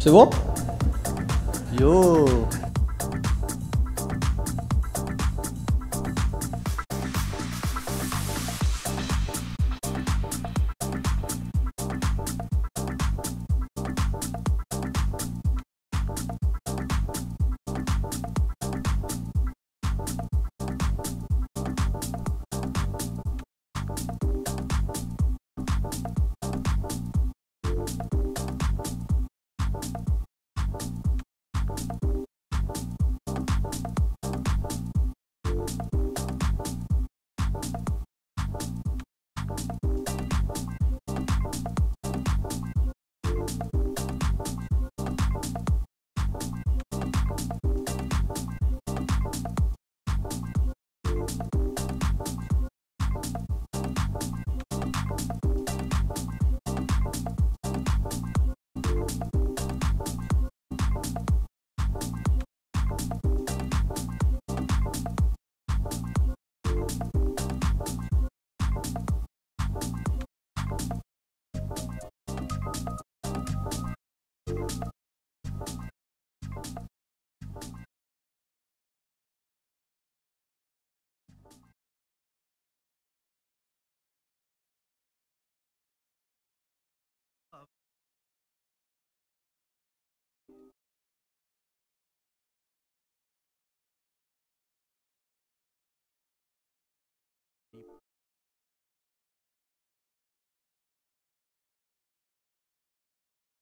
C'est bon? Yo!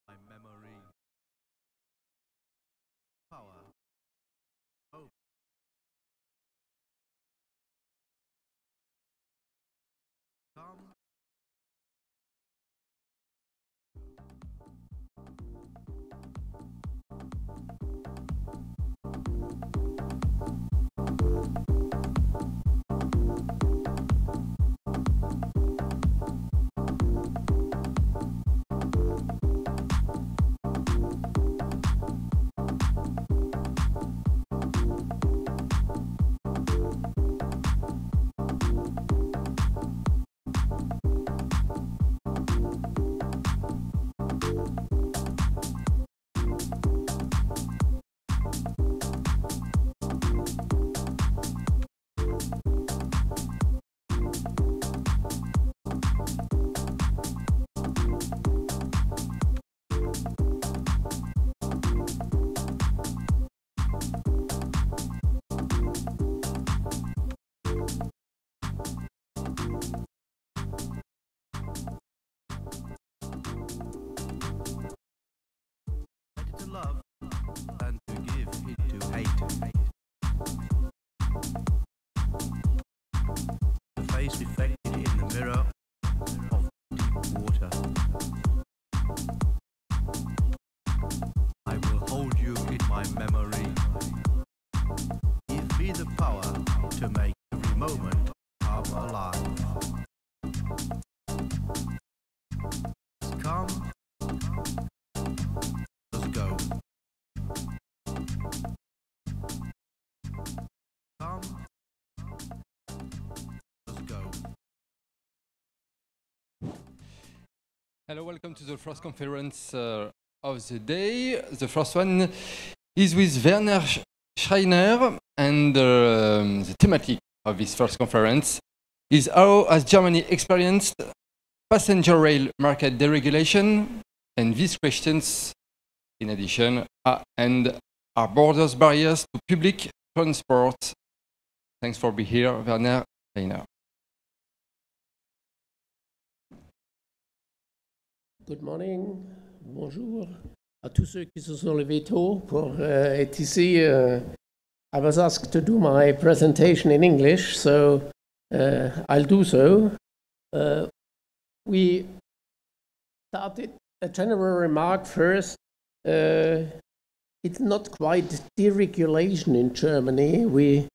My memory, power, hope, come. To love and to give it to hate. The face reflected in the mirror of deep water. I will hold you in my memory. Give me the power to make every moment come alive. Come. Let's go. Come. Let's go. Hello, welcome to the first conference of the day. The first one is with Werner Schreiner, and the thematic of this first conference is how has Germany experienced passenger rail market deregulation, and these questions, in addition, are borders barriers to public transport. Thanks for being here, Werner Schreiner. Good morning, bonjour à tous ceux qui se sont levés tôt pour être ici. I was asked to do my presentation in English, so I'll do so. We started a general remark first. It's not quite deregulation in Germany. We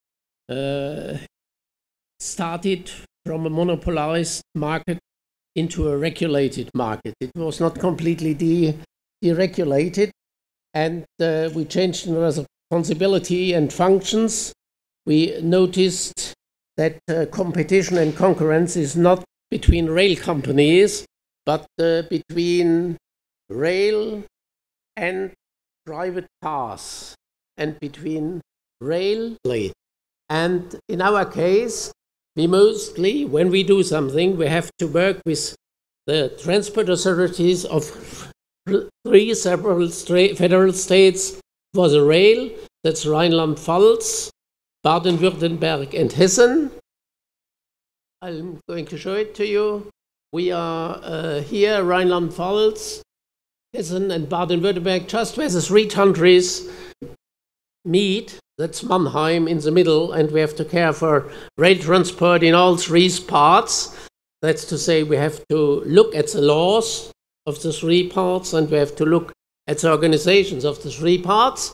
started from a monopolized market into a regulated market. It was not completely deregulated, and we changed in responsibility and functions. We noticed that competition and concurrence is not between rail companies, but between rail and private cars and between rail. And in our case, we mostly, when we do something, we have to work with the transport authorities of three several federal states for the rail. That's Rhineland-Pfalz, Baden-Württemberg, and Hessen. I'm going to show it to you. We are here, Rhineland-Pfalz, Hessen, and Baden-Württemberg, just where the three countries meet. That's Mannheim in the middle, and we have to care for rail transport in all three parts. That's to say, we have to look at the laws of the three parts, and we have to look at the organizations of the three parts.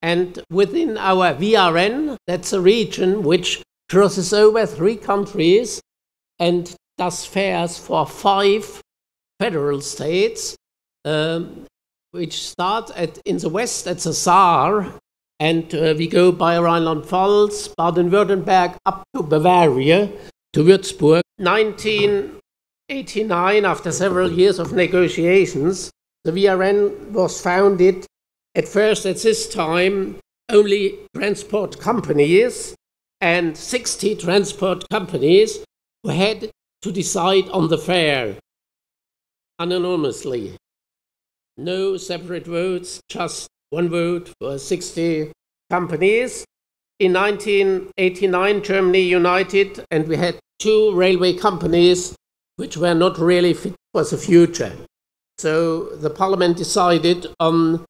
And within our VRN, that's a region which crosses over three countries and does fairs for 5 federal states, which start in the west at the Saar, and we go by Rhineland-Pfalz, Baden-Württemberg, up to Bavaria, to Würzburg. 1989, after several years of negotiations, the VRN was founded. At first, at this time, only transport companies and 60 transport companies who had to decide on the fare anonymously. No separate votes, just one vote for 60 companies. In 1989, Germany united, and we had 2 railway companies which were not really fit for the future. So the parliament decided on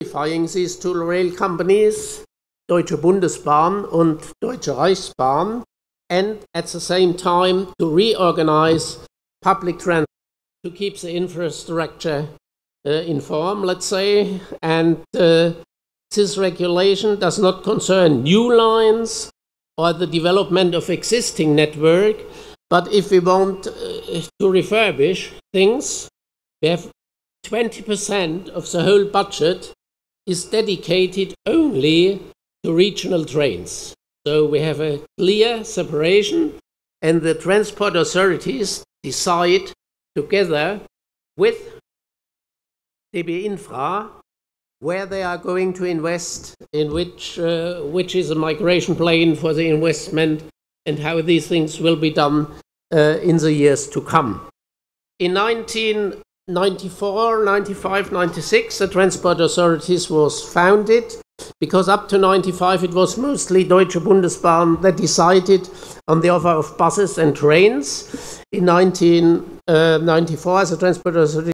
unifying these 2 rail companies, Deutsche Bundesbahn and Deutsche Reichsbahn, and at the same time to reorganize public transport, to keep the infrastructure in form, let's say. And this regulation does not concern new lines or the development of existing network, but if we want to refurbish things, we have 20% of the whole budget is dedicated only to regional trains. So we have a clear separation, and the transport authorities decide together with DB Infra where they are going to invest, in which is a migration plan for the investment, and how these things will be done in the years to come. In 1994, 95, 96, the transport authorities was founded, because up to 95 it was mostly Deutsche Bundesbahn that decided on the offer of buses and trains. In 1994, the transport authority